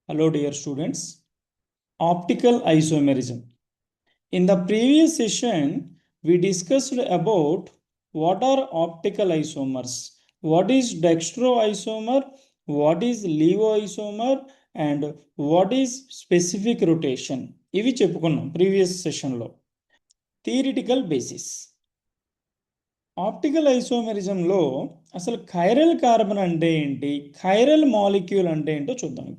Hello, dear students. Optical isomerism. In the previous session, we discussed about what are optical isomers, what is dextroisomer, what is levoisomer, and what is specific rotation. ఇవి చెప్పుకున్నాం previous సెషన్లో. Theoretical basis. Optical ఐసోమెరిజంలో అసలు Khairul carbon అంటే ఏంటి, Khairul molecule అంటే ఏంటో చూద్దాం.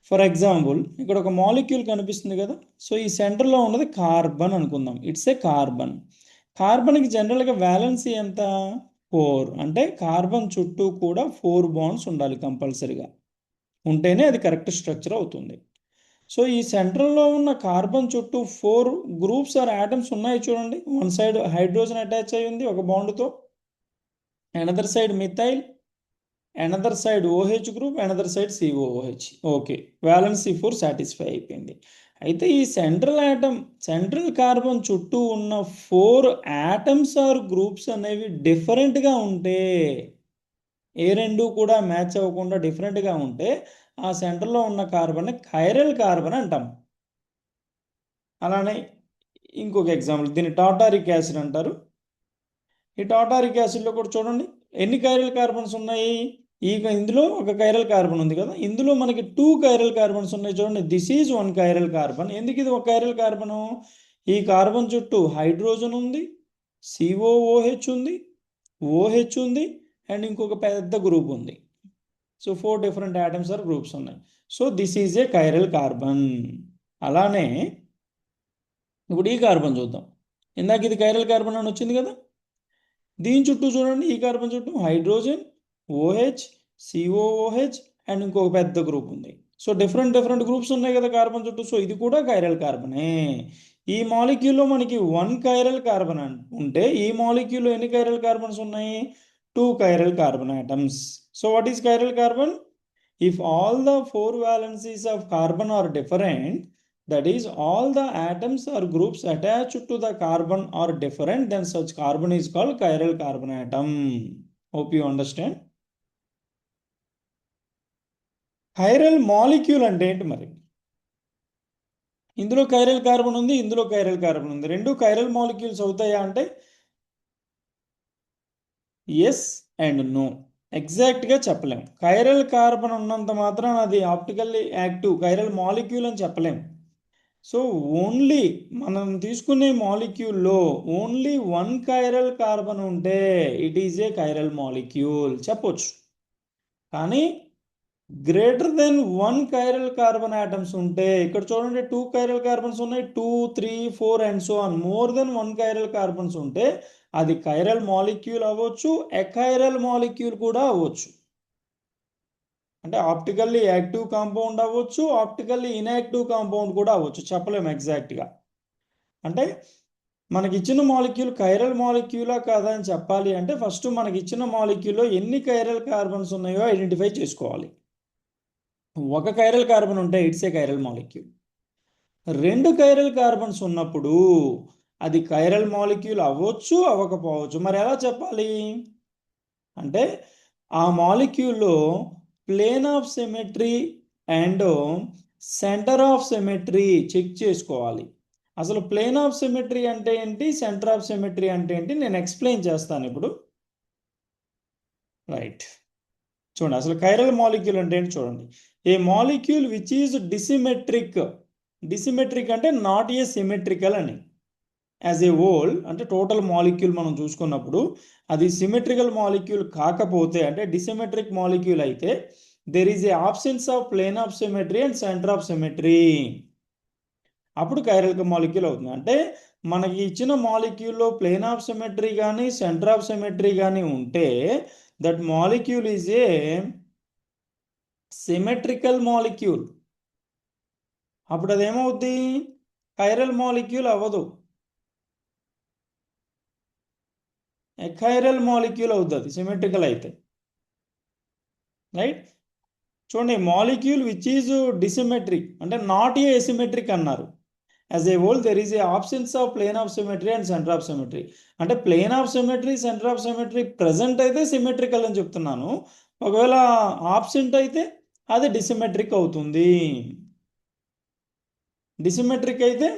For example ఇక్కడ ఒక మాలిక్యూల్ కనిపిస్తుంది కదా, సో ఈ సెంటర్లో ఉన్నది కార్బన్ అనుకుందాం. It's a carbon. కార్బన్కి జనరల్గా వ్యాలెన్సీ ఎంత? 4. అంటే కార్బన్ చుట్టూ కూడా 4 బాండ్స్ ఉండాలి కంపల్సరీగా, ఉంటేనే అది కరెక్ట్ స్ట్రక్చర్ అవుతుంది. సో ఈ సెంటర్లో ఉన్న కార్బన్ చుట్టూ 4 గ్రూప్స్ ఆర్ యాటమ్స్ ఉన్నాయి చూడండి. వన్ సైడ్ హైడ్రోజన్ అటాచ్ అయి ఉంది ఒక బాండ్తో, another side methyl, another side OH group, another side COOH. Okay, valency 4 satisfy అయిపోయింది. అయితే ఈ సెంట్రల్ కార్బన్ చుట్టూ ఉన్న 4 యాటమ్స్ ఆర్ గ్రూప్స్ అనేవి డిఫరెంట్గా ఉంటే, ఏ రెండు కూడా మ్యాచ్ అవ్వకుండా డిఫరెంట్గా ఉంటే ఆ సెంటర్లో ఉన్న కార్బన్ని ఖైరల్ కార్బన్ అంటాం. అలానే ఇంకొక ఎగ్జాంపుల్, దీన్ని టాటారిక్ యాసిడ్ అంటారు. ఈ టాటారిక్ యాసిడ్లో కూడా చూడండి ఎన్ని కైరల్ కార్బన్స్ ఉన్నాయి. ఇందులో ఒక కైరల్ కార్బన్ ఉంది కదా, ఇందులో మనకి 2 కైరల్ కార్బన్స్ ఉన్నాయి చూడండి. This is 1 chiral carbon. ఎందుకు ఇది ఒక కైరల్ కార్బను? ఈ కార్బన్ చుట్టూ హైడ్రోజన్ ఉంది, COOH ఉంది, OH ఉంది, అండ్ ఇంకొక పెద్ద గ్రూప్ ఉంది. So 4 different atoms or groups ఉన్నాయి. So this is a chiral carbon. అలానే ఇప్పుడు ఈ కార్బన్ చూద్దాం. ఇందాక ఇది కైరల్ కార్బన్ అని వచ్చింది కదా, దీని చుట్టూ చూడండి, ఈ కార్బన్ చుట్టూ హైడ్రోజన్, OH, COOH అండ్ ఇంకొక పెద్ద గ్రూప్ ఉంది. సో డిఫరెంట్ గ్రూప్స్ ఉన్నాయి కదా కార్బన్ చుట్టూ. సో ఇది కూడా కైరల్ కార్బనే. ఈ మాలిక్యూల్లో మనకి 1 కైరల్ కార్బన్ ఉంటే ఈ మాలిక్యూల్లో ఎన్ని కైరల్ కార్బన్స్ ఉన్నాయి? 2 chiral carbon atoms. So what is chiral carbon? If all the 4 valencies of carbon are different, that is all the atoms or groups attached to the carbon are different, then such carbon is called chiral carbon atom. Hope you understand. Chiral molecule అంటే ఏంటి మరి? ఇందులో chiral carbon ఉంది, ఇందులో chiral carbon ఉంది, రెండు chiral molecules అవుతాయా అంటే ఎస్ అండ్ నో. ఎగ్జాక్ట్గా చెప్పలేం. కైరల్ కార్బన్ ఉన్నంత మాత్రం అది ఆప్టికల్లీ యాక్టివ్ కైరల్ మాలిక్యూల్ అని చెప్పలేం. సో ఓన్లీ మనం తీసుకునే మాలిక్యూల్లో ఓన్లీ 1 కైరల్ కార్బన్ ఉంటే it is a chiral molecule చెప్పొచ్చు. కానీ greater than 1 chiral carbon atoms ఉంటే, ఇక్కడ చూడండి 2 కైరల్ కార్బన్స్ ఉన్నాయి, 2, 3, 4 and so on, more than 1 chiral carbons ఉంటే అది కైరల్ మాలిక్యూల్ అవ్వచ్చు, ఎకైరల్ మాలిక్యూల్ కూడా అవ్వచ్చు. అంటే ఆప్టికల్లీ యాక్టివ్ కాంపౌండ్ అవ్వచ్చు, ఆప్టికల్లీ ఇన్యాక్టివ్ కాంపౌండ్ కూడా అవ్వచ్చు, చెప్పలేము ఎగ్జాక్ట్గా. అంటే మనకి ఇచ్చిన మాలిక్యూల్ కైరల్ మాలిక్యూలా కాదా అని చెప్పాలి అంటే ఫస్ట్ మనకి ఇచ్చిన మాలిక్యూల్లో ఎన్ని కైరల్ కార్బన్స్ ఉన్నాయో ఐడెంటిఫై చేసుకోవాలి. 1 కైరల్ కార్బన్ ఉంటే it's a chiral molecule. 2 chiral carbons ఉన్నప్పుడు అది కైరల్ మాలిక్యూల్ అవ్వచ్చు, అవ్వకపోవచ్చు. మరి ఎలా చెప్పాలి అంటే ఆ మాలిక్యూల్లో plane of symmetry and centre of symmetry check చేసుకోవాలి. అసలు ప్లేన్ ఆఫ్ సిమెట్రీ అంటే ఏంటి, సెంటర్ ఆఫ్ సిమెట్రీ అంటే ఏంటి, నేను ఎక్స్ప్లెయిన్ చేస్తాను ఇప్పుడు. రైట్, చూడండి అసలు కైరల్ మాలిక్యూల్ అంటే ఏంటి చూడండి. A molecule which is dissymmetric అంటే నాట్ ఏ సిమెట్రికల్ అని. యాజ్ ఏ హోల్ అంటే టోటల్ మాలిక్యూల్ మనం చూసుకున్నప్పుడు అది సిమెట్రికల్ మాలిక్యూల్ కాకపోతే అంటే డిసిమెట్రిక్ మాలిక్యూల్ అయితే there is a absence of plane of symmetry and centre of symmetry, అప్పుడు కైరల్ మాలిక్యూల్ అవుతుంది. అంటే మనకి ఇచ్చిన మాలిక్యూల్లో ప్లేన్ ఆఫ్ సిమెట్రీ కానీ సెంటర్ ఆఫ్ సిమెట్రీ కానీ ఉంటే that molecule is a symmetrical molecule. అప్పుడు అదేమవుద్ది, కైరల్ మాలిక్యూల్ అవ్వదు, ఎకైరల్ మాలిక్యూల్ అవుతుంది సిమెట్రికల్ అయితే. రైట్, చూడండి మాలిక్యూల్ విచ్ ఈజ్ డిసిమెట్రిక్ అంటే నాట్ ఏ ఎసిమెట్రిక్ అన్నారు. As a whole there is a absence of plane of symmetry and centre of symmetry. అంటే plane of symmetry centre of symmetry present అయితే symmetrical అని చెప్తున్నాను. ఒకవేళ absent అయితే అది dissymmetric అవుతుంది. డిసిమెట్రిక్ అయితే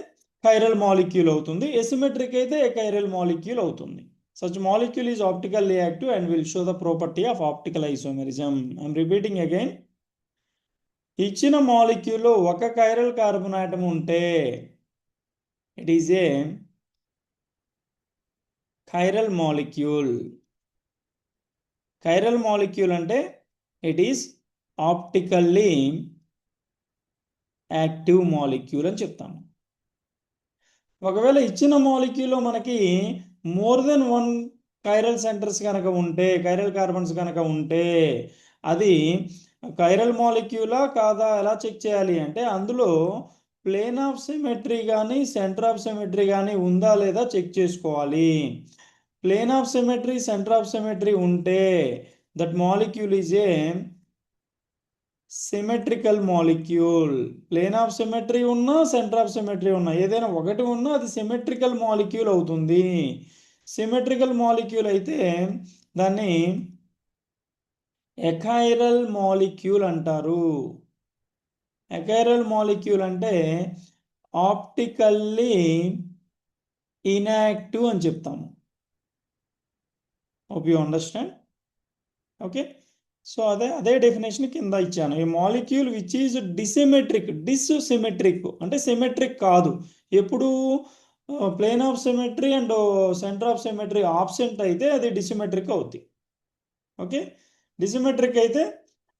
కైరల్ మాలిక్యూల్ అవుతుంది, ఎసిమెట్రిక్ అయితే కైరల్ మాలిక్యూల్ అవుతుంది. Such molecule is optically active and will show the property of optical isomerism. I'm repeating again. ఇచ్చిన మాలిక్యూల్లో ఒక కైరల్ కార్బన్ ఆటమ్ ఉంటే it is a chiral molecule. Chiral molecule అంటే it is optically active molecule అని చెప్తాము. ఒకవేళ ఇచ్చిన మాలిక్యూల్లో మనకి more than one chiral centres కనుక ఉంటే, కైరల్ కార్బన్స్ కనుక ఉంటే అది కైరల్ మాలిక్యూలా కాదా ఎలా చెక్ చేయాలి అంటే అందులో ప్లేన్ ఆఫ్ సిమెట్రీ కానీ సెంటర్ ఆఫ్ సిమెట్రీ కానీ ఉందా లేదా చెక్ చేసుకోవాలి. Plane of symmetry centre of symmetry ఉంటే that molecule is a symmetrical molecule. Plane of symmetry ఉన్నా సెంటర్ ఆఫ్ సిమెట్రీ ఉన్నా ఏదైనా ఒకటి ఉన్నా అది సిమెట్రికల్ మాలిక్యూల్ అవుతుంది. సిమెట్రికల్ మాలిక్యూల్ అయితే దాన్ని ఎకైరల్ మాలిక్యూల్ అంటారు. ఎకైరల్ మాలిక్యూల్ అంటే ఆప్టికల్లీ ఇన్యాక్టివ్ అని చెప్తాము. Hope you understand. Okay, so అదే డెఫినేషన్ కింద ఇచ్చాను. ఈ మాలిక్యూల్ విచ్ ఈజ్ డిస్సిమెట్రిక్ అంటే సిమెట్రిక్ కాదు. ఎప్పుడు plane of symmetry and centre of symmetry absent అయితే అది డిసిమెట్రిక్ అవుతుంది. ఓకే, డిసిమెట్రిక్ అయితే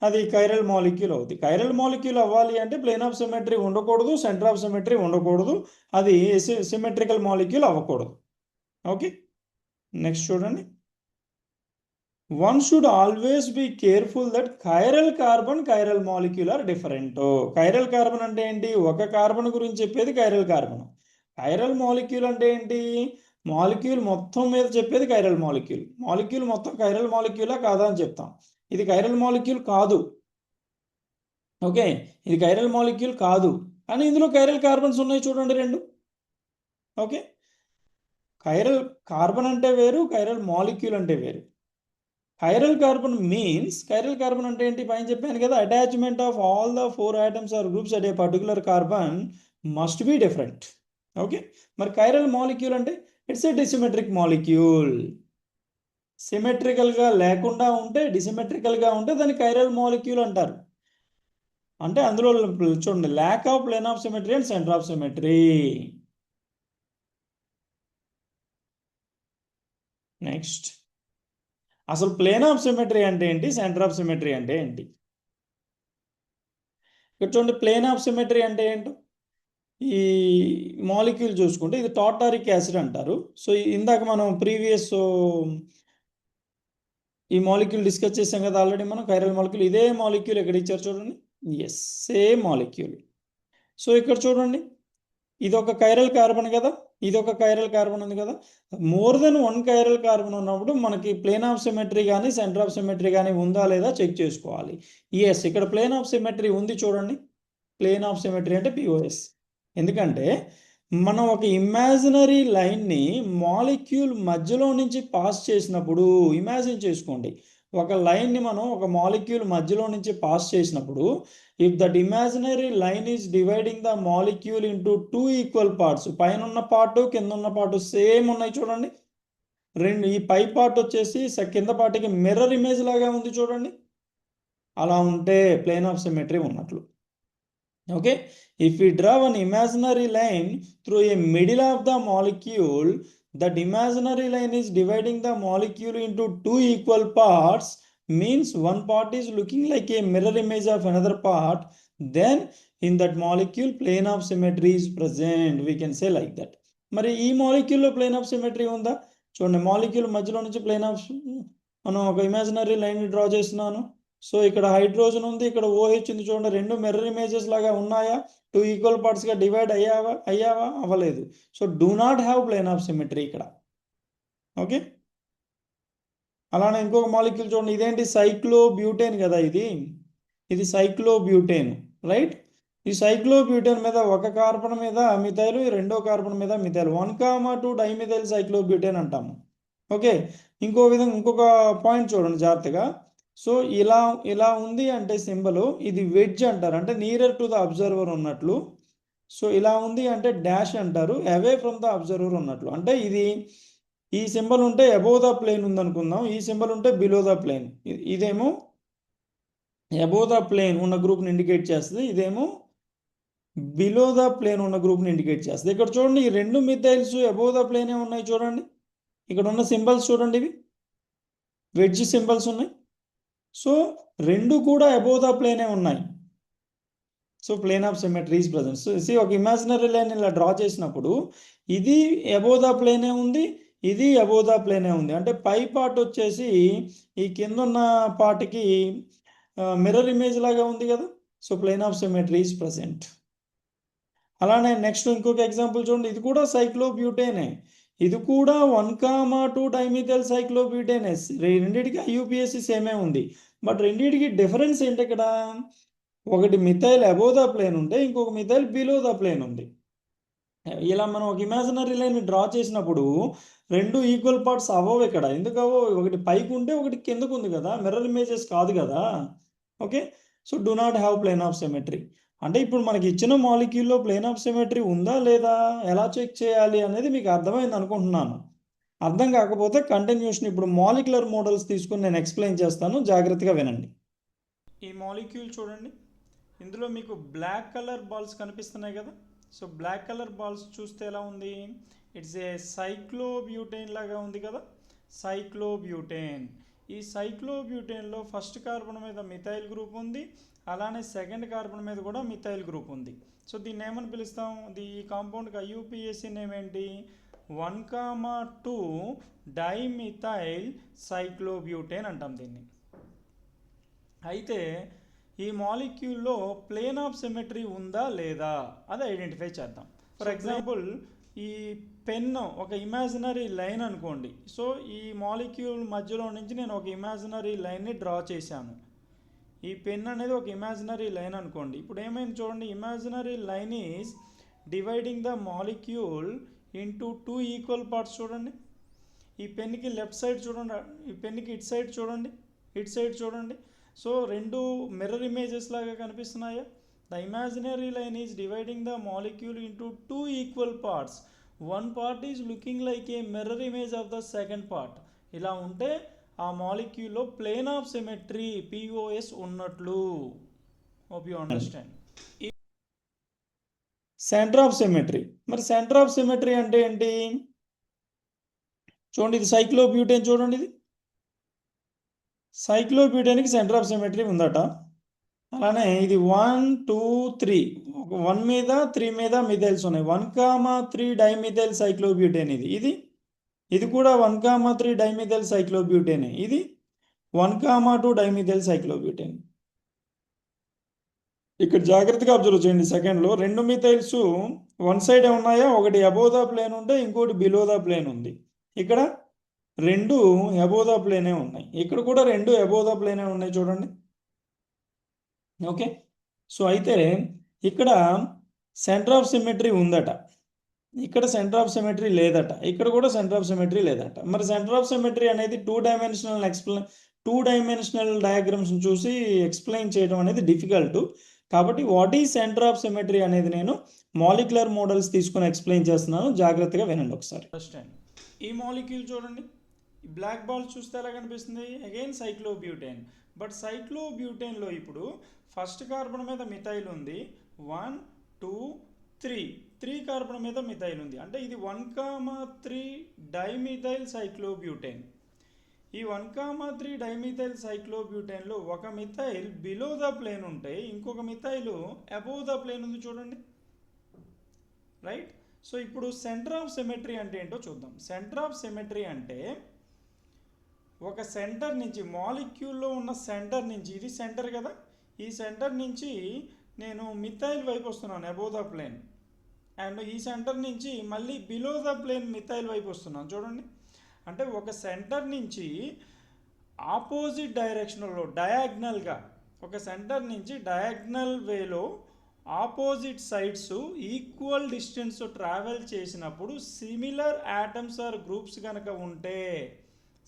అది కైరల్ మాలిక్యూల్ అవుతుంది. కైరల్ మాలిక్యూల్ అవ్వాలి అంటే ప్లేన్ ఆఫ్ సిమెట్రీ ఉండకూడదు, సెంటర్ ఆఫ్ సిమెట్రీ ఉండకూడదు, అది సిమెట్రికల్ మాలిక్యూల్ అవ్వకూడదు. ఓకే, నెక్స్ట్ చూడండి. One should always be careful that chiral carbon, chiral molecule are different. Chiral carbon అంటే ఏంటి? ఒక కార్బన్ గురించి చెప్పేది కైరల్ కార్బన్. కైరల్ మాలిక్యూల్ అంటే ఏంటి? మాలిక్యూల్ మొత్తం మీద చెప్పేది కైరల్ మాలిక్యూల్. మాలిక్యూల్ మొత్తం కైరల్ మాలిక్యూలా కాదా అని చెప్తాం. ఇది కైరల్ మాలిక్యూల్ కాదు. ఓకే, ఇది కైరల్ మాలిక్యూల్ కాదు, కానీ ఇందులో కైరల్ కార్బన్స్ ఉన్నాయి చూడండి రెండు. ఓకే, కైరల్ కార్బన్ అంటే వేరు, కైరల్ మాలిక్యూల్ అంటే వేరు. Chiral carbon means, chiral carbon అంటే ఏంటి? పైన చెప్పాను కదా, attachment of all the 4 items or groups at a particular carbon must be different. Okay, మరి కైరల్ మాలిక్యూల్ అంటే ఇట్స్ ఏ డిసిమెట్రిక్ మాలిక్యూల్. సిమెట్రికల్గా లేకుండా ఉంటే, డిసిమెట్రికల్గా ఉంటే దాన్ని కైరల్ మాలిక్యూల్ అంటారు. అంటే అందులో చూడండి, lack of plane of symmetry and centre of symmetry. Next, అసలు ప్లేన్ ఆఫ్ సిమెట్రీ అంటే ఏంటి, సెంటర్ ఆఫ్ సిమెట్రీ అంటే ఏంటి? ఇక్కడ చూడండి, ప్లేన్ ఆఫ్ సిమెట్రీ అంటే ఏంటో ఈ మాలిక్యూల్ చూసుకుంటే ఇది టార్టారిక్ యాసిడ్ అంటారు. సో ఇందాక మనం ప్రీవియస్ ఈ మాలిక్యూల్ డిస్కస్ చేసాం కదా ఆల్రెడీ మనం, కైరల్ మాలిక్యూల్. ఇదే మాలిక్యూల్ ఎక్కడ ఇచ్చారు చూడండి, ఎస్, సేమ్ మాలిక్యూల్. సో ఇక్కడ చూడండి, ఇది ఒక కైరల్ కార్బన్ కదా, ఇది ఒక కైరల్ కార్బన్ ఉంది కదా. More than one chiral carbon ఉన్నప్పుడు మనకి ప్లేన్ ఆఫ్ సిమెట్రీ కానీ సెంటర్ ఆఫ్ సిమెట్రీ కానీ ఉందా లేదా చెక్ చేసుకోవాలి. ఎస్, ఇక్కడ ప్లేన్ ఆఫ్ సిమెట్రీ ఉంది చూడండి. ప్లేన్ ఆఫ్ సిమెట్రీ అంటే పిఓఎస్. ఎందుకంటే మనం ఒక ఇమాజినరీ లైన్ని మాలిక్యూల్ మధ్యలో నుంచి పాస్ చేసినప్పుడు, ఇమాజిన్ చేసుకోండి, ఒక లైన్ని మనం ఒక మాలిక్యూల్ మధ్యలో నుంచి పాస్ చేసినప్పుడు, if that imaginary line is dividing the molecule into 2 equal parts, పైన ఉన్న పార్ట్ కింద ఉన్న పార్ట్ సేమ్ ఉన్నాయి చూడండి, రెండు, ఈ పై పార్ట్ వచ్చేసి కింద పార్ట్కి మిర్రర్ ఇమేజ్ లాగా ఉంది చూడండి, అలా ఉంటే ప్లేన్ ఆఫ్ సిమెట్రీ ఉన్నట్లు. Okay, if we draw an imaginary line through a middle of the molecule, that imaginary line is dividing the molecule into 2 equal parts, means one part is looking like a mirror image of another part, then in that molecule plane of symmetry is present, we can say like that. మరి ఈ molecule లో plane of symmetry ఉందా? చూడండి, molecule మధ్యలో నుంచి plane of, మనం ఒక imaginary line draw చేస్తున్నాను. సో ఇక్కడ హైడ్రోజన్ ఉంది, ఇక్కడ ఓహెచ్ ఉంది చూడండి, రెండు మిర్రర్ ఇమేజెస్ లాగా ఉన్నాయా? 2 ఈక్వల్ పార్ట్స్గా డివైడ్ అయ్యావా? అవ్వలేదు. So do not have plane of symmetry ఇక్కడ. ఓకే, అలానే ఇంకొక మాలిక్యూల్ చూడండి, ఇదేంటి? సైక్లోబ్యూటేన్ కదా ఇది సైక్లోబ్యూటేన్, రైట్? ఈ సైక్లోబ్యూటేన్ మీద ఒక కార్బన్ మీద మిథైల్, రెండో కార్బన్ మీద మిథైల్, 1,2 డైమిథైల్ సైక్లోబ్యూటేన్ అంటాము. ఓకే, ఇంకొక పాయింట్ చూడండి జాగ్రత్తగా, సో ఇలా ఉంది అంటే సింబల్ ఇది వెడ్జ్ అంటారు, అంటే నియరర్ టు ద అబ్జర్వర్ ఉన్నట్లు. సో ఇలా ఉంది అంటే డాష్ అంటారు, అవే ఫ్రమ్ ద అబ్జర్వర్ ఉన్నట్లు. అంటే ఇది ఈ సింబల్ ఉంటే అబోవ్ ద ప్లేన్ ఉందనుకుందాం, ఈ సింబల్ ఉంటే బిలో ద ప్లేన్. ఇదేమో అబోవ్ ద ప్లేన్ ఉన్న గ్రూప్ని ఇండికేట్ చేస్తుంది, ఇదేమో బిలో ద ప్లేన్ ఉన్న గ్రూప్ని ఇండికేట్ చేస్తుంది. ఇక్కడ చూడండి, ఈ రెండు మిథైల్స్ అబోవ్ ద ప్లేనే ఉన్నాయి చూడండి. ఇక్కడ ఉన్న సింబల్స్ చూడండి, ఇవి వెడ్జ్ సింబల్స్ ఉన్నాయి. సో రెండు కూడా అబోవ్ ద ప్లేనే ఉన్నాయి. So plane of symmetry is present. So ఒక ఇమాజినరీ లైన్ ఇలా డ్రా చేసినప్పుడు ఇది అబోవ్ ద ప్లేనే ఉంది, ఇది అబోవ్ ద ప్లేనే ఉంది. అంటే పై పార్ట్ వచ్చేసి ఈ కింద ఉన్న పార్ట్కి మిర్రర్ ఇమేజ్ లాగా ఉంది కదా. So plane of symmetry is present. అలానే నెక్స్ట్ ఇంకొక ఎగ్జాంపుల్ చూడండి, ఇది కూడా సైక్లోబ్యూటేనే. ఇది కూడా 1,2 డైమిథైల్ సైక్లోబ్యూటేనే. రెండింటికి ఐయుపిఎస్సి సేమే ఉంది. బట్ రెండింటికి డిఫరెన్స్ ఏంటి ఇక్కడ? ఒకటి మిథైల్ అబోవ్ ద ప్లేన్ ఉంటే ఇంకొక మిథైల్ బిలో ద ప్లేన్ ఉంది. ఇలా మనం ఒక ఇమాజినరీ లైన్ డ్రా చేసినప్పుడు రెండు ఈక్వల్ పార్ట్స్ అవ్వవు ఇక్కడ. ఎందుకు అవ్వవు? ఒకటి పైకి ఉంటే ఒకటి కిందకు ఉంది కదా, మిర్రర్ ఇమేజెస్ కాదు కదా. Okay, so do not have plane of symmetry. అంటే ఇప్పుడు మనకి ఇచ్చిన మాలిక్యూల్లో ప్లేన్ ఆఫ్ సిమెట్రీ ఉందా లేదా, ఎలా చెక్ చేయాలి అనేది మీకు అర్థమైంది అనుకుంటున్నాను. అర్థం కాకపోతే కంటిన్యూషన్ ఇప్పుడు మాలిక్యులర్ మోడల్స్ తీసుకుని నేను ఎక్స్ప్లెయిన్ చేస్తాను, జాగ్రత్తగా వినండి. ఈ మాలిక్యూల్ చూడండి, ఇందులో మీకు బ్లాక్ కలర్ బాల్స్ కనిపిస్తున్నాయి కదా. సో బ్లాక్ కలర్ బాల్స్ చూస్తే ఎలా ఉంది? ఇట్స్ ఏ సైక్లోబ్యూటేన్ లాగా ఉంది కదా, సైక్లోబ్యూటేన్. ఈ సైక్లోబ్యూటేన్లో ఫస్ట్ కార్బన్ మీద మిథైల్ గ్రూప్ ఉంది, అలానే సెకండ్ కార్బన్ మీద కూడా మిథైల్ గ్రూప్ ఉంది. సో దీన్ని ఏమని పిలుస్తాం? ఈ కాంపౌండ్కి ఐయుపిఎస్సి నేమ్ ఏంటి? 1,2 డైమిథైల్ సైక్లోబ్యూటేన్ అంటాం దీన్ని. అయితే ఈ మాలిక్యూల్లో ప్లేన్ ఆఫ్ సిమెట్రీ ఉందా లేదా అది ఐడెంటిఫై చేద్దాం. ఫర్ ఎగ్జాంపుల్, ఈ పెన్ ఒక ఇమాజినరీ లైన్ అనుకోండి. సో ఈ మాలిక్యూల్ మధ్యలో నుంచి నేను ఒక ఇమాజినరీ లైన్ని డ్రా చేశాను. ఈ పెన్ అనేది ఒక ఇమాజినరీ లైన్ అనుకోండి. ఇప్పుడు ఏమైంది చూడండి, imaginary line is dividing the molecule into 2 equal parts. చూడండి, ఈ పెన్కి లెఫ్ట్ సైడ్ చూడండి, ఈ పెన్కి ఇటు సైడ్ చూడండి, ఇటు సైడ్ చూడండి. సో రెండు మిర్రర్ ఇమేజెస్ లాగా కనిపిస్తున్నాయా? The imaginary line is dividing the molecule into 2 equal parts. One part is looking like a mirror image of the second part. ఇలా ఉంటే ఆ మాలిక్యూల్లో ప్లేన్ ఆఫ్ సిమెట్రీ పిఓఎస్ ఉన్నట్లు. Hope you understand. Centre of symmetry. మరి centre of symmetry అంటే ఏంటి? చూడండి, ఇది సైక్లోబ్యూటేన్. చూడండి, ఇది సైక్లోబ్యూటేన్కి సెంటర్ ఆఫ్ సిమెట్రీ ఉందట. అలానే ఇది 1, 2, 3, 1 మీద 3 మీద మిథైల్స్ ఉన్నాయి. 1,3 డైమిథైల్ సైక్లోబ్యూటేన్ ఇది కూడా 1,3 డైమిథైల్ సైక్లోబ్యూటేన్. ఇది 1,2 డైమిథైల్ సైక్లోబ్యూటేన్. ఇక్కడ జాగ్రత్తగా అబ్జర్వ్ చేయండి. సెకండ్లో రెండు మిథైల్స్ వన్ సైడ్ ఉన్నాయా? ఒకటి అబోవ్ ద ప్లేన్ ఉంటే ఇంకోటి బిలో ద ప్లేన్ ఉంది. ఇక్కడ రెండు అబోవ్ ద ప్లేనే ఉన్నాయి, ఇక్కడ కూడా రెండు అబోవ్ ద ప్లేనే ఉన్నాయి. చూడండి, ఓకే. సో అయితే ఇక్కడ సెంటర్ ఆఫ్ సిమెట్రీ ఉందట, ఇక్కడ సెంటర్ ఆఫ్ సిమెట్రీ లేదట, ఇక్కడ కూడా సెంటర్ ఆఫ్ సిమెట్రీ లేదట. మరి సెంటర్ ఆఫ్ సిమెట్రీ అనేది 2 డైమెన్షనల్ డయాగ్రామ్స్ చూసి ఎక్స్ప్లెయిన్ చేయడం అనేది డిఫికల్ట్. కాబట్టి what is centre of symmetry అనేది నేను మాలిక్యులర్ మోడల్స్ తీసుకొని ఎక్స్ప్లెయిన్ చేస్తున్నాను, జాగ్రత్తగా వినండి ఒకసారి. ఈ మాలిక్యూల్ చూడండి, ఈ బ్లాక్ బాల్ చూస్తే ఎలా కనిపిస్తుంది? అగైన్ సైక్లోబ్యూటేన్. బట్ సైక్లోబ్యూటేన్లో ఇప్పుడు ఫస్ట్ కార్బన్ మీద మిథైల్ ఉంది, 1, 2, 3 కార్బన్ మీద మిథైల్ ఉంది. అంటే ఇది 1,3 డైమిథైల్ సైక్లోబ్యూటేన్. ఈ 1,3 డైమిథైల్ సైక్లోబ్యూటేన్లో ఒక మిథైల్ బిలో ద ప్లేన్ ఉంటే ఇంకొక మిథైల్ అబోవ్ ద ప్లేన్ ఉంది. చూడండి, రైట్. సో ఇప్పుడు సెంటర్ ఆఫ్ సిమెట్రీ అంటే ఏంటో చూద్దాం. సెంటర్ ఆఫ్ సిమెట్రీ అంటే ఒక సెంటర్ నుంచి, మాలిక్యూల్లో ఉన్న సెంటర్ నుంచి, ఇది సెంటర్ కదా, ఈ సెంటర్ నుంచి నేను మిథైల్ వైపు వస్తున్నాను అబోవ్ ద ప్లేన్, అండ్ ఈ సెంటర్ నుంచి మళ్ళీ బిలో ద ప్లేన్ మిథైల్ వైపు వస్తున్నాను. చూడండి, అంటే ఒక సెంటర్ నుంచి ఆపోజిట్ డైరెక్షన్లో డయాగ్నల్గా, ఒక సెంటర్ నుంచి డయాగ్నల్ వేలో opposite sides equal distance travel చేసినప్పుడు సిమిలర్ యాటమ్స్ ఆర్ గ్రూప్స్ కనుక ఉంటే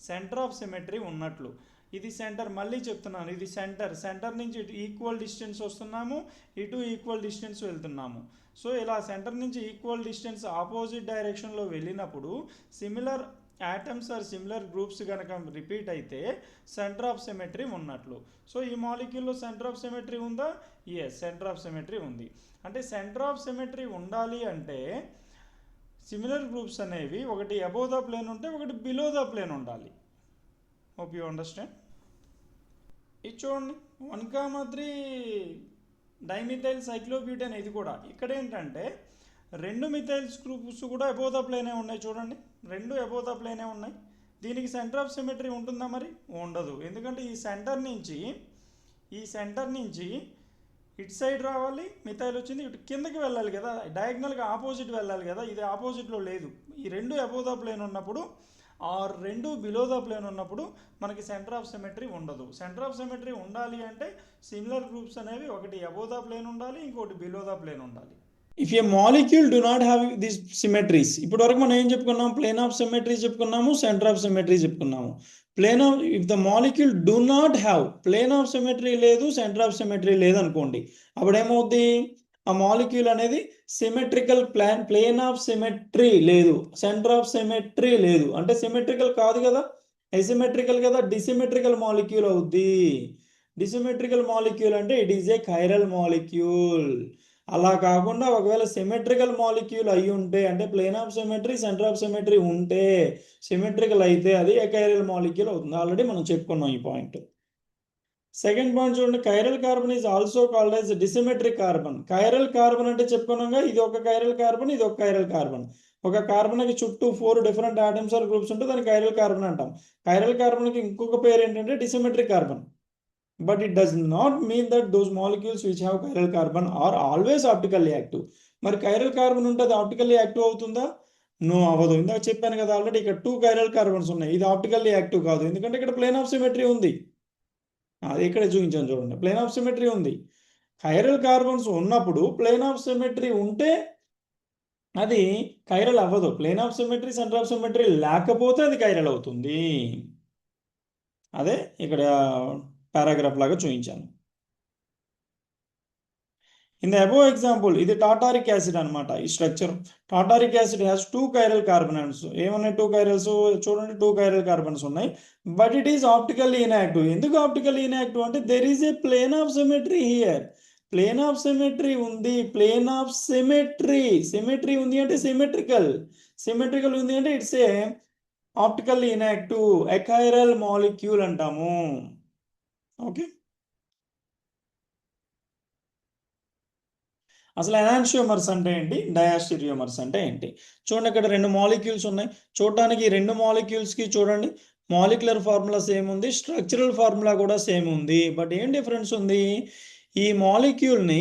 సెంటర్ ఆఫ్ సిమెట్రీ ఉన్నట్లు. ఇది సెంటర్, మళ్ళీ చెప్తున్నాను, ఇది సెంటర్ నుంచి ఇటు ఈక్వల్ డిస్టెన్స్ వస్తున్నాము, ఇటు ఈక్వల్ డిస్టెన్స్ వెళ్తున్నాము. సో ఇలా సెంటర్ నుంచి ఈక్వల్ డిస్టెన్స్ ఆపోజిట్ డైరెక్షన్లో వెళ్ళినప్పుడు similar atoms or similar groups కనుక రిపీట్ అయితే సెంటర్ ఆఫ్ సిమెట్రీ ఉన్నట్లు. సో ఈ మాలిక్యూల్లో సెంటర్ ఆఫ్ సిమెట్రీ ఉందా? ఎస్, సెంటర్ ఆఫ్ సిమెట్రీ ఉంది. అంటే సెంటర్ ఆఫ్ సిమెట్రీ ఉండాలి అంటే సిమిలర్ గ్రూప్స్ అనేవి ఒకటి అబోవ్ ద ప్లేన్ ఉంటే ఒకటి బిలో ద ప్లేన్ ఉండాలి. Hope you understand. ఇది చూడండి, 1,3 డైమిథైల్ సైక్లోబ్యూటేన్. ఇది కూడా ఇక్కడ ఏంటంటే 2 మిథైల్స్ గ్రూప్స్ కూడా అబోవ్ ద ప్లేనే ఉన్నాయి. చూడండి, 2 అబోవ్ ద ప్లేనే ఉన్నాయి. దీనికి సెంటర్ ఆఫ్ సిమెట్రీ ఉంటుందా? మరి ఉండదు. ఎందుకంటే ఈ సెంటర్ నుంచి ఇటు సైడ్ రావాలి, మిథైల్ వచ్చింది, ఇటు కిందకి వెళ్ళాలి కదా, డయాగ్నల్గా ఆపోజిట్ వెళ్ళాలి కదా. ఇది ఆపోజిట్లో లేదు. ఈ 2 అబోవ్ ద ప్లేన్ ఉన్నప్పుడు ఆర్ 2 బిలో ద ప్లేన్ ఉన్నప్పుడు మనకి సెంటర్ ఆఫ్ సిమెట్రీ ఉండదు. సెంటర్ ఆఫ్ సిమెట్రీ ఉండాలి అంటే సిమిలర్ గ్రూప్స్ అనేవి ఒకటి అబోవ్ ద ప్లేన్ ఉండాలి, ఇంకోటి బిలో ద ప్లేన్ ఉండాలి. If a molecule do not have this symmetries, ఇప్పటి వరకు మనం ఏం చెప్పుకున్నాం? ప్లేన్ ఆఫ్ సిమెట్రీ చెప్పుకున్నాము, సెంటర్ ఆఫ్ సిమెట్రీ చెప్పుకున్నాము. If the molecule do not have plane of symmetry లేదు, సెంటర్ ఆఫ్ సిమెట్రీ లేదు అనుకోండి, అప్పుడు ఏమవుద్ది? ఆ మాలిక్యూల్ అనేది సిమెట్రికల్ ప్లేన్ ఆఫ్ సిమెట్రీ లేదు, సెంటర్ ఆఫ్ సిమెట్రీ లేదు. అంటే సిమెట్రికల్ కాదు కదా, ఎసిమెట్రికల్ కదా, డిసిమెట్రికల్ మాలిక్యూల్ అవుద్ది. డిసిమెట్రికల్ మాలిక్యూల్ అంటే it is a chiral molecule. అలా కాకుండా ఒకవేళ సిమెట్రికల్ మాలిక్యూల్ అయి ఉంటే, అంటే plane of symmetry, centre of symmetry ఉంటే, సిమెట్రికల్ అయితే అది ఎకైరల్ మాలిక్యూల్ అవుతుంది. ఆల్రెడీ మనం చెప్పుకున్నాం ఈ పాయింట్. సెకండ్ పాయింట్ చూడండి, chiral carbon is also called as dissymmetric carbon. Chiral carbon అంటే చెప్పుకున్నాగా, ఇది ఒక కైరల్ కార్బన్, ఇది ఒక కైరల్ కార్బన్. ఒక కార్బన్కి చుట్టూ 4 డిఫరెంట్ ఆటమ్స్ ఆర్ గ్రూప్స్ ఉంటే దాన్ని కైరల్ కార్బన్ అంటాం. కైరల్ కార్బన్కి ఇంకొక పేరు ఏంటంటే dissymmetric carbon. But it does not mean that those molecules which have chiral carbon are always optically active. మరి కైరల్ కార్బన్ ఉంటే అది ఆప్టికల్లీ యాక్టివ్ అవుతుందా? నో, అవ్వదు. ఇందాక చెప్పాను కదా ఆల్రెడీ, ఇక్కడ 2 కైరల్ కార్బన్స్ ఉన్నాయి, ఇది ఆప్టికల్లీ యాక్టివ్ కాదు. ఎందుకంటే ఇక్కడ ప్లేన్ ఆఫ్ సిమెట్రీ ఉంది. అది ఇక్కడ చూపించాను చూడండి, ప్లేన్ ఆఫ్ సిమెట్రీ ఉంది. కైరల్ కార్బన్స్ ఉన్నప్పుడు ప్లేన్ ఆఫ్ సిమెట్రీ ఉంటే అది కైరల్ అవ్వదు. Plane of symmetry, centre of symmetry లేకపోతే అది కైరల్ అవుతుంది. అదే ఇక్కడ పారాగ్రాఫ్ లాగా చూపించాను. ఇన్ ద అబోవ్ ఎగ్జాంపుల్, ఇది టాటారిక్ యాసిడ్ అనమాట. ఈ structure tartaric acid has 2 chiral carbons. ఏమున్నాయి 2 కైరల్స్? చూడండి, 2 కైరల్ కార్బన్స్ ఉన్నాయి. But it is optically inactive. ఎందుకు ఆప్టికల్లీ ఇన్యాక్టివ్ అంటే there is a plane of symmetry here. Plane of symmetry ఉంది, plane of symmetry ఉంది అంటే సిమెట్రికల్ ఉంది అంటే it's a optically inactive, achiral molecule అంటాము. ఓకే, అసలు ఎనాన్షియోమర్స్ అంటే ఏంటి, డయాస్టీరియోమర్స్ అంటే ఏంటి? చూడండి, ఇక్కడ 2 మాలిక్యూల్స్ ఉన్నాయి. చూడటానికి 2 మాలిక్యూల్స్కి చూడండి మాలిక్యులర్ ఫార్ములా సేమ్ ఉంది, స్ట్రక్చరల్ ఫార్ములా కూడా సేమ్ ఉంది. బట్ ఏం డిఫరెన్స్ ఉంది? ఈ మాలిక్యూల్ని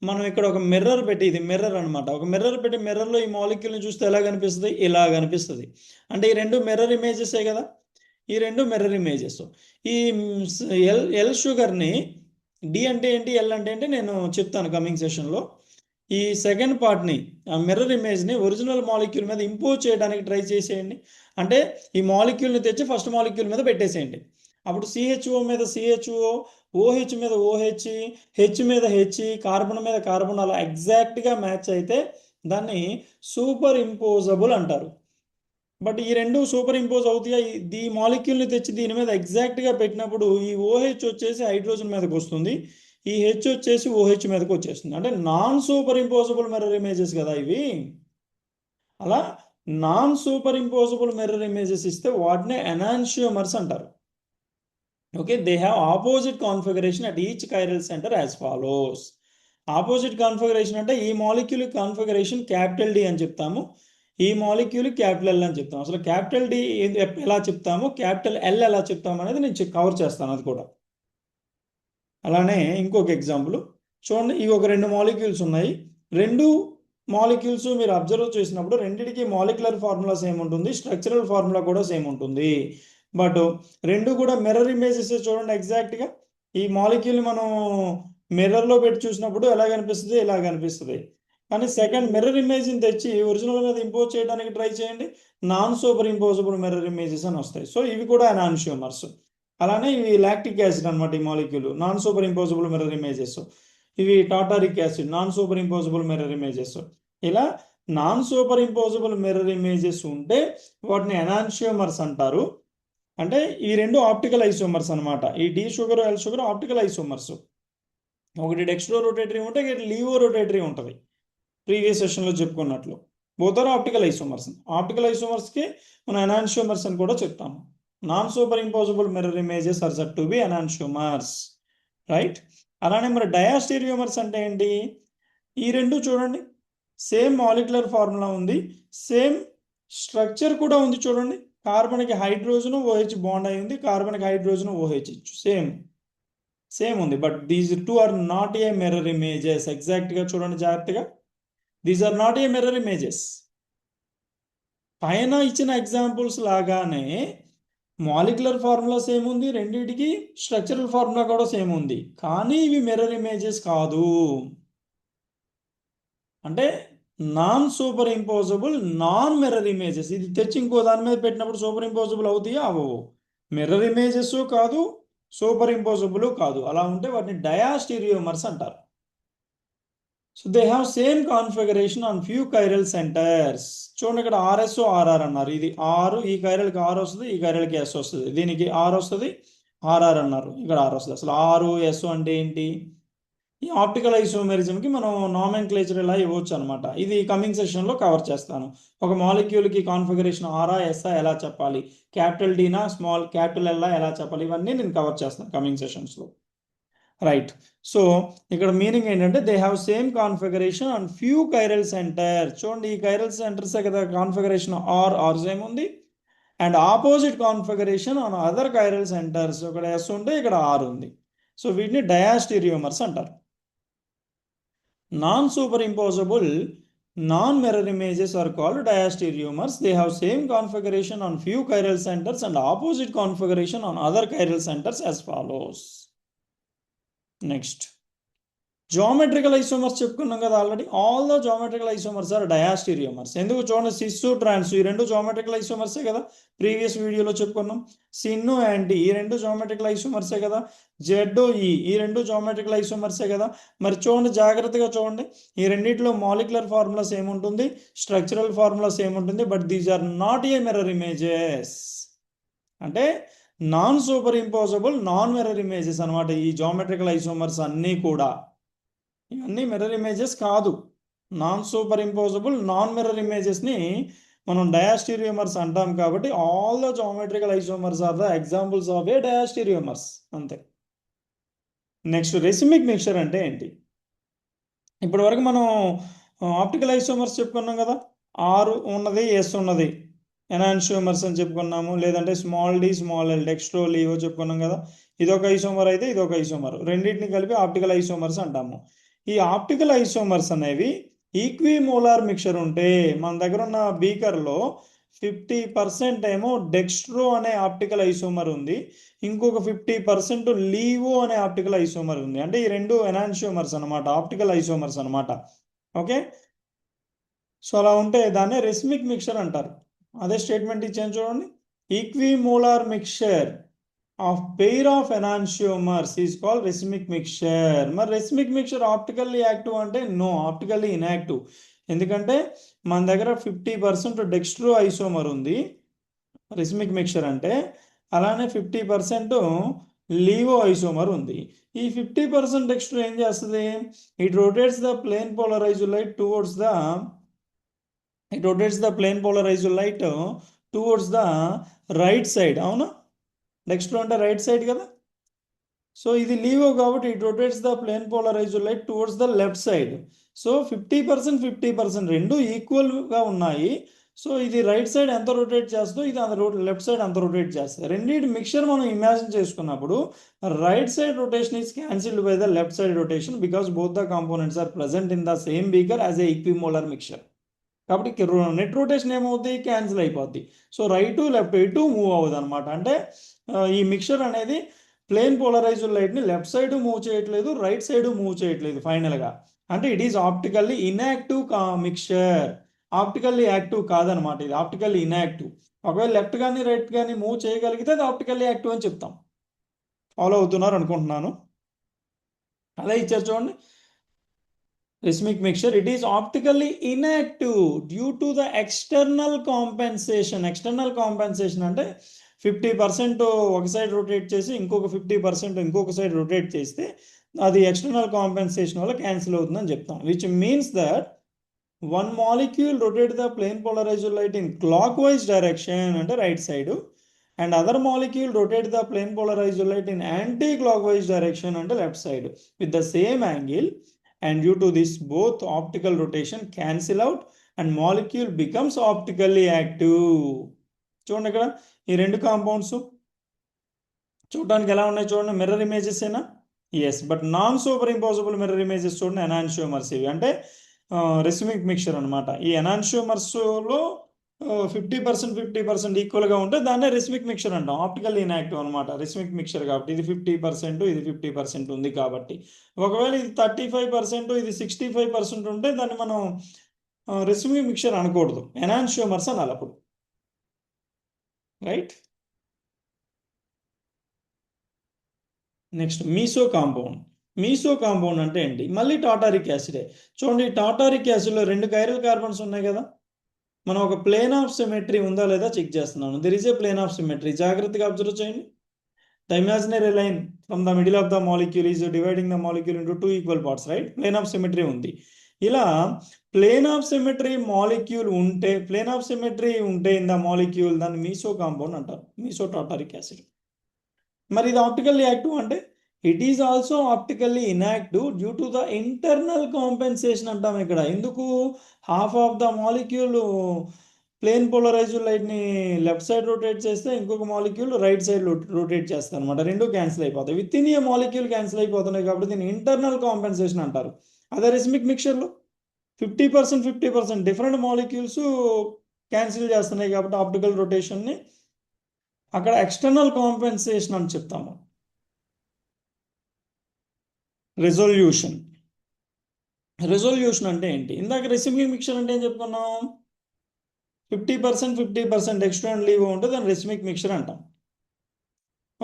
మనం ఇక్కడ ఒక మిర్రర్ పెట్టి, ఇది మిర్రర్ అనమాట, ఒక మిర్రర్ పెట్టి మిర్రర్లో ఈ మాలిక్యూల్ని చూస్తే ఎలా కనిపిస్తుంది? ఇలా కనిపిస్తుంది. అంటే ఈ 2 మిర్రర్ ఇమేజెసే కదా, ఈ 2 మిర్రర్ ఇమేజెస్. ఈ ఎల్ షుగర్ని డి అంటే ఏంటి, ఎల్ అంటే ఏంటి నేను చెప్తాను కమింగ్ సెషన్లో. ఈ సెకండ్ పార్ట్ని, ఆ మిర్రర్ ఇమేజ్ని ఒరిజినల్ మాలిక్యూల్ మీద ఇంపోజ్ చేయడానికి ట్రై చేసేయండి. అంటే ఈ మాలిక్యూల్ని తెచ్చి ఫస్ట్ మాలిక్యూల్ మీద పెట్టేసేయండి. అప్పుడు సిహెచ్ఓ మీద సిహెచ్ఓ, ఓహెచ్ మీద ఓహెచ్, హెచ్ మీద హెచ్, కార్బన్ మీద కార్బన్ అలా ఎగ్జాక్ట్గా మ్యాచ్ అయితే దాన్ని సూపర్ ఇంపోజబుల్ అంటారు. బట్ ఈ 2 సూపర్ ఇంపోజ్ అవుతాయి. ఈ మాలిక్యూల్ని తెచ్చి దీని మీద ఎగ్జాక్ట్గా పెట్టినప్పుడు ఈ ఓహెచ్ వచ్చేసి హైడ్రోజన్ మీదకి వస్తుంది, ఈ హెచ్ వచ్చేసి ఓహెచ్ మీదకి వచ్చేస్తుంది. అంటే non superimposable mirror images కదా ఇవి. అలా non superimposable mirror images ఇస్తే వాటినే ఎనాన్షియోమర్స్ అంటారు. Okay, they have opposite configuration at each chiral centre as follows. Opposite configuration అంటే ఈ మాలిక్యూల్ కాన్ఫిగరేషన్ క్యాపిటల్ డి అని చెప్తాము, ఈ మాలిక్యూల్ క్యాపిటల్ ఎల్ అని చెప్తాము. అసలు క్యాపిటల్ డి ఎలా చెప్తాము, క్యాపిటల్ ఎల్ ఎలా చెప్తాము అనేది నేను కవర్ చేస్తాను అది కూడా. అలానే ఇంకొక ఎగ్జాంపుల్ చూడండి, ఇవి ఒక 2 మాలిక్యూల్స్ ఉన్నాయి. 2 మాలిక్యూల్స్ మీరు అబ్జర్వ్ చేసినప్పుడు రెండింటికి మాలిక్యులర్ ఫార్ములా సేమ్ ఉంటుంది, స్ట్రక్చరల్ ఫార్ములా కూడా సేమ్ ఉంటుంది. బట్ 2 కూడా మిర్రర్ ఇమేజెస్ చూడండి ఎగ్జాక్ట్గా. ఈ మాలిక్యూల్ని మనం మిర్రర్లో పెట్టి చూసినప్పుడు ఎలా కనిపిస్తుంది, ఇలా కనిపిస్తుంది. కానీ సెకండ్ మిర్రర్ ఇమేజ్ని తెచ్చి ఒరిజినల్ మీద ఇంపోజ్ చేయడానికి ట్రై చేయండి, non superimposable mirror images అని వస్తాయి. సో ఇవి కూడా ఎనాన్షియోమర్స్. అలానే ఇవి లాక్టిక్ యాసిడ్ అనమాట, ఈ molecule non superimposable mirror images. ఇవి tartaric acid non superimposable mirror images. ఇలా non superimposable mirror images ఉంటే వాటిని ఎనాన్షియోమర్స్ అంటారు. అంటే ఈ రెండు ఆప్టికల్ ఐసోమర్స్ అనమాట. ఈ D sugar L sugar optical isomers. ఒకటి డెక్స్ట్రో రొటేటరీ ఉంటే లీవో రొటేటరీ ఉంటుంది, ప్రీవియస్ సెషన్లో చెప్పుకున్నట్లు. Both are optical isomers. Optical ఐసోమర్స్కి మనం ఎనాన్షియోమర్స్ అని కూడా చెప్తాము. Non superimposable mirror images are said to be enantiomers, right. అలానే మరి డయాస్టీరియోమర్స్ అంటే ఏంటి? ఈ రెండు చూడండి, సేమ్ మాలిక్యులర్ ఫార్ములా ఉంది, సేమ్ స్ట్రక్చర్ కూడా ఉంది. చూడండి, కార్బన్కి హైడ్రోజన్ OH బాండ్ అయి ఉంది, కార్బన్కి హైడ్రోజన్ OH సేమ్ ఉంది. But these two are not a mirror images. ఎగ్జాక్ట్గా చూడండి జాగ్రత్తగా, these are not a mirror images. పైన ఇచ్చిన ఎగ్జాంపుల్స్ లాగానే మాలిక్యులర్ ఫార్ములా సేమ్ ఉంది, రెండింటికి స్ట్రక్చరల్ ఫార్ములా కూడా సేమ్ ఉంది, కానీ ఇవి మిర్రర్ ఇమేజెస్ కాదు. అంటే non superimposable non mirror images. ఇది తెచ్చి ఇంకో దాని మీద పెట్టినప్పుడు సూపర్ ఇంపోజబుల్ అవుతాయా? అవవు. మిర్రర్ ఇమేజెస్ కాదు, సూపర్ ఇంపోజబుల్ కాదు. అలా ఉంటే వాటిని డయాస్టీరియోమర్స్ అంటారు. So they have same configuration on few chiral centres. చూడండి, ఇక్కడ RS RR అన్నారు. ఇది R, ఈ కైరల్కి R వస్తుంది, ఈ కైరల్కి S వస్తుంది, దీనికి R వస్తుంది, RR అన్నారు, ఇక్కడ R వస్తుంది. అసలు R S అంటే ఏంటి? ఈ ఆప్టికల్ ఐసోమెరిజంకి మనం నామెన్క్లేచర్ ఎలా ఇవ్వచ్చు అనమాట. ఇది కమింగ్ సెషన్లో కవర్ చేస్తాను. ఒక మాలిక్యూల్కి కాన్ఫిగరేషన్ ఆర్ఆ ఎస్ఆ ఎలా చెప్పాలి, క్యాపిటల్ డీనా స్మాల్ క్యాపిటల్ ఎల్లా ఎలా చెప్పాలి, ఇవన్నీ నేను కవర్ చేస్తాను కమింగ్ సెషన్స్లో, రైట్. సో ఇక్కడ మీనింగ్ ఏంటంటే they have same configuration on few chiral centre. చూడండి, ఈ కైరల్ సెంటర్సే కదా కాన్ఫిగరేషన్ ఆర్ సేమ్ ఉంది, and opposite configuration on other chiral centres. ఇక్కడ ఎస్ ఉంటే ఇక్కడ ఆర్ ఉంది. సో వీటిని డయాస్టీరియోమర్స్ అంటారు. Non-superimposable non-mirror images are called diastereomers. They have same configuration on few chiral centers and opposite configuration on other chiral centers as follows. Next, geometrical isomers చెప్పుకున్నాం కదా already. All the geometrical isomers are diastereomers. ఎందుకు? చూడండి, sis ట్రాన్స్ ఈ రెండు geometrical ఐసోమర్సే కదా, previous వీడియోలో చెప్పుకున్నాం. సిన్ను anti ఈ రెండు జామెట్రికల్ ఐసోమర్సే కదా. జెడ్ ఈ రెండు జామెట్రికల్ ఐసోమర్సే కదా. మరి చూడండి, జాగ్రత్తగా చూడండి, ఈ రెండిట్లో మాలిక్యులర్ ఫార్ములాస్ ఏముంటుంది, స్ట్రక్చరల్ ఫార్ములాస్ ఏముంటుంది, but these are not a mirror images. అంటే non superimposable non mirror images అనమాట ఈ జామెట్రికల్ ఐసోమర్స్ అన్నీ కూడా. ఇవన్నీ మిర్రర్ ఇమేజెస్ కాదు. Non superimposable non mirror ఇమేజెస్ని మనం డయాస్టీరియోమర్స్ అంటాం. కాబట్టి all the geometrical isomers are the examples of a diastereomers, అంతే. నెక్స్ట్, రెసిమిక్ మిక్చర్ అంటే ఏంటి? ఇప్పటి వరకు మనం ఆప్టికల్ ఐసోమర్స్ చెప్పుకున్నాం కదా, R ఉన్నది S ఉన్నది ఎనాన్షియోమర్స్ అని చెప్పుకున్నాము. లేదంటే small d small l dextro laevo చెప్పుకున్నాం కదా. ఇదొక ఐసోమర్ అయితే ఇదొక ఐసోమర్, రెండింటిని కలిపి ఆప్టికల్ ఐసోమర్స్ అంటాము. ఈ ఆప్టికల్ ఐసోమర్స్ అనేవి ఈక్విమోలార్ మిక్చర్ ఉంటే, మన దగ్గర ఉన్న బీకర్లో 50% ఏమో డెక్స్ట్రో అనే ఆప్టికల్ ఐసోమర్ ఉంది, ఇంకొక 50% లీవో అనే ఆప్టికల్ ఐసోమర్ ఉంది. అంటే ఈ రెండు ఎనాన్షియోమర్స్ అనమాట, ఆప్టికల్ ఐసోమర్స్ అనమాట. ఓకే, సో అలా ఉంటే దాన్నే రెసిమిక్ మిక్చర్ అంటారు. అదే స్టేట్మెంట్ ఇచ్చాను చూడండి, equimolar mixture of pair of enantiomers is called racemic mixture. మరి రెసిమిక్ మిక్చర్ ఆప్టికల్లీ యాక్టివ్ అంటే నో, ఆప్టికల్లీ ఇన్యాక్టివ్. ఎందుకంటే మన దగ్గర 50% డెక్స్ట్రో ఐసోమర్ ఉంది రెసిమిక్ మిక్చర్ అంటే, అలానే 50% లీవో ఐసోమర్ ఉంది. ఈ 50% డెక్స్ట్రో ఏం చేస్తుంది, it rotates the plane polarised light towards the right side. అవునా, డెక్స్ట్రో అంటే రైట్ సైడ్ కదా. సో ఇది లీవో కాబట్టి it rotates the plane polarised light towards the left side. So 50% రెండు ఈక్వల్గా ఉన్నాయి. సో ఇది రైట్ సైడ్ ఎంత రొటేట్ చేస్తుందో ఇది లెఫ్ట్ సైడ్ అంత రొటేట్ చేస్తుంది. రెండింటి మిక్చర్ మనం ఇమాజిన్ చేసుకున్నప్పుడు right side rotation is cancelled by the left side rotation because both the components are present in the same beaker as a equimolar mixture. కాబట్టి net rotation ఏమవుతుంది, cancel అయిపోద్ది. So right left ఇటు move అవుతుంది అనమాట. అంటే ఈ mixture అనేది plane polarised లైట్ని లెఫ్ట్ సైడ్ మూవ్ చేయట్లేదు, రైట్ సైడ్ మూవ్ చేయట్లేదు ఫైనల్గా. అంటే it is optically inactive mixture. Optically active కాదనమాట, ఇది ఆప్టికల్లీ ఇన్యాక్టివ్. ఒకవేళ లెఫ్ట్ కానీ రైట్ కానీ మూవ్ చేయగలిగితే అది ఆప్టికల్లీ యాక్టివ్ అని చెప్తాం. ఫాలో అవుతున్నారు అనుకుంటున్నాను. అదే ఇచ్చారు చూడండి, rhythmic mixture, it is optically inactive due to the external compensation. External compensation అంటే 50% ఒక సైడ్ రొటేట్ చేసి ఇంకొక 50% ఇంకొక సైడ్ రొటేట్ చేస్తే అది ఎక్స్టర్నల్ కాంపెన్సేషన్ వల్ల క్యాన్సిల్ అవుతుందని చెప్తాం. Which means that one molecule rotate the plane polarized light in clockwise direction అంటే right side, and other molecule rotate the plane polarized light in anti-clockwise direction అంటే left side with the same angle, and due to this both optical rotation cancel out and molecule becomes optically active. చూడండి ఇక్కడ ఈ రెండు compounds చూడడానికి ఎలా ఉన్నాయి చూడండి, mirror images ఏనా? Yes, but non superimposable mirror images చూడండి, ఎనాన్షియోమర్స్ ఇవి అంటే రెసిమిక్ మిక్చర్ అనమాట. ఈ ఎనాన్షియోమర్స్లో 50% ఈక్వల్గా ఉంటే దాన్నే రెసిమిక్ మిక్చర్ అంటాం. ఆప్టికల్ ఇన్యాక్టివ్ అనమాట రెసిమిక్ మిక్చర్ కాబట్టి, ఇది 50% ఇది 50% ఉంది కాబట్టి. ఒకవేళ ఇది 35% ఇది 65% ఉంటే దాన్ని మనం రెసిమిక్ మిక్చర్ అనకూడదు, ఎనాన్షియోమర్స్ అని అప్పుడు. Right. Next meso compound. Meso compound అంటే ఏంటి? మళ్ళీ టాటారిక్ యాసిడే. చూడండి, టాటారిక్ యాసిడ్లో 2 కైరల్ కార్బన్స్ ఉన్నాయి కదా. మనం ఒక ప్లేన్ ఆఫ్ సిమెట్రీ ఉందా లేదా చెక్ చేస్తున్నాను. There is a plane of symmetry. జాగ్రత్తగా అబ్జర్వ్ చేయండి. The imaginary line from the middle of the molecule is dividing the molecule into 2 equal parts, right? Plane of symmetry ఉంది. ఇలా plane of symmetry molecule ఉంటే, plane of symmetry ఉంటే in the molecule దాన్ని meso compound అంటారు, meso tartaric acid. మరి ఇది optically active అంటే it is also optically inactive due to the internal compensation అంటాం ఇక్కడ. ఎందుకు? Half of the molecule plane polarised లైట్ని లెఫ్ట్ సైడ్ రొటేట్ చేస్తే ఇంకొక మాలిక్యూల్ రైట్ సైడ్ రొటేట్ చేస్తారు అనమాట. రెండు క్యాన్సిల్ అయిపోతాయి, with in a molecule cancel అయిపోతున్నాయి కాబట్టి దీన్ని ఇంటర్నల్ కాంపెన్సేషన్ అంటారు. అదే రెసిమిక్ మిక్చర్లో 50% డిఫరెంట్ మాలిక్యూల్స్ క్యాన్సిల్ చేస్తున్నాయి కాబట్టి ఆప్టికల్ రొటేషన్ని అక్కడ ఎక్స్టర్నల్ కాంపెన్సేషన్ అని చెప్తాము. రెజల్యూషన్. రెజల్యూషన్ అంటే ఏంటి? ఇందాక రెసిమిక్ మిక్చర్ అంటే ఏం చెప్పుకున్నాం? 50% ఎక్స్ట్రా లీవ్ ఉంటే దాన్ని రెసిమిక్ మిక్చర్ అంటాం.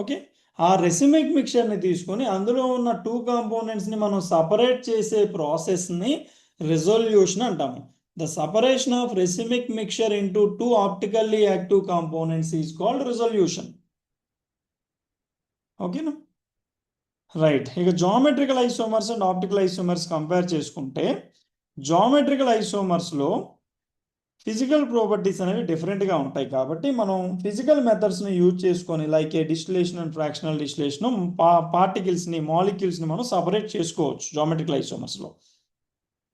ఓకే, ఆ రెసిమిక్ మిక్చర్ని తీసుకొని అందులో ఉన్న 2 కాంపోనెంట్స్ని మనం సపరేట్ చేసే ప్రాసెస్ని రెజల్యూషన్ అంటాము. The separation of racemic mixture into 2 optically active components is called resolution. ఓకేనా? రైట్. ఇక geometrical isomers and optical isomers compare చేసుకుంటే, జామెట్రికల్ ఐసోమర్స్లో ఫిజికల్ ప్రాపర్టీస్ అనేవి డిఫరెంట్గా ఉంటాయి కాబట్టి మనం ఫిజికల్ మెథడ్స్ని యూజ్ చేసుకొని like a distillation and fractional distillation పార్టికల్స్ని మాలిక్యూల్స్ని మనం సపరేట్ చేసుకోవచ్చు జామెట్రికల్ ఐసోమర్స్లో.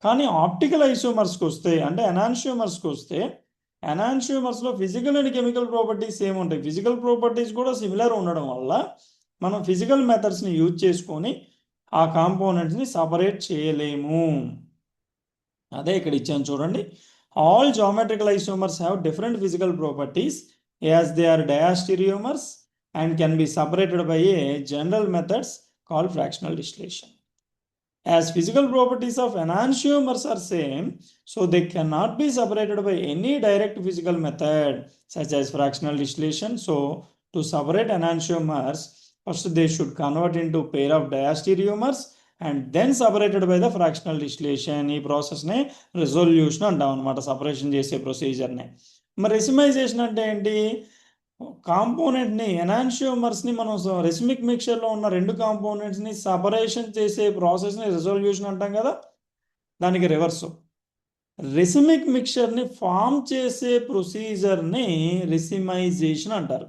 కానీ ఆప్టికల్ ఐసోమర్స్కి వస్తే అంటే ఎనాన్షియోమర్స్కి వస్తే, ఎనాన్షియోమర్స్లో ఫిజికల్ అండ్ కెమికల్ ప్రాపర్టీస్ ఏముంటాయి? ఫిజికల్ ప్రాపర్టీస్ కూడా సిమిలర్ ఉండడం వల్ల మనం ఫిజికల్ మెథడ్స్ని యూజ్ చేసుకొని ఆ కాంపోనెంట్స్ని సపరేట్ చేయలేము. అదే ఇక్కడ ఇచ్చాను చూడండి. All geometrical isomers have different physical properties as they are diastereomers and can be separated by a general methods called fractional distillation. As physical properties of enantiomers are same, so they cannot be separated by any direct physical method such as fractional distillation. So to separate enantiomers, first they should convert into pair of diastereomers and then separated by the fractional distillation. ఈ ప్రాసెస్నే resolution అంటాం అనమాట, separation చేసే ప్రొసీజర్నే. మరి రెసిమైజేషన్ అంటే ఏంటి? కాంపోనెంట్ని ఎనాన్షియోమర్స్ని మనం రెసిమిక్ మిక్చర్లో ఉన్న 2 కాంపోనెంట్స్ని separation చేసే ప్రాసెస్ని రెజల్యూషన్ అంటాం కదా, దానికి రివర్స్ రెసిమిక్ మిక్చర్ని ఫామ్ చేసే ప్రొసీజర్ని రెసిమైజేషన్ అంటారు.